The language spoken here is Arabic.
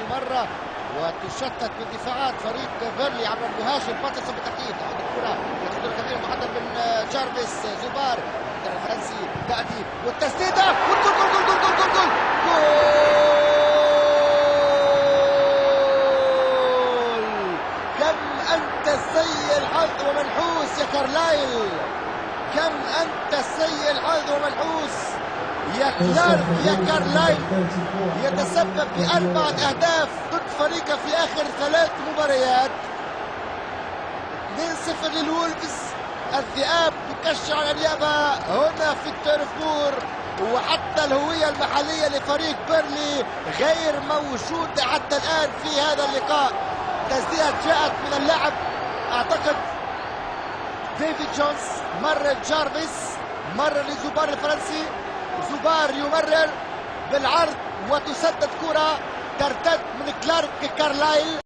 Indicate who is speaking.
Speaker 1: مرة وتشتت من دفاعات فريق بيرلي عبر المهاجم باترسون بالتحديد. عند الكرة ياخذ كبير محضر من جارفيس زوبار الفرنسي تأتي والتسديدة والجول جول جول جول جول جول جول. كم أنت سيء الحظ ومنحوس يا كارلايل، كم أنت سيء الحظ ومنحوس يا كارلايل. يتسبب ب4 أهداف ضد فريقه في آخر 3 مباريات. 2-0 للولفز. الذئاب تكش على اليابا هنا في التيرفور، وحتى الهوية المحلية لفريق بيرلي غير موجودة حتى الآن في هذا اللقاء. تسديدة جاءت من اللاعب أعتقد ديفيد جونز، مر جارفيس، مر لزوبار الفرنسي، زوبار يمرر بالعرض وتسدد كرة ترتد من كلارك كارلايل.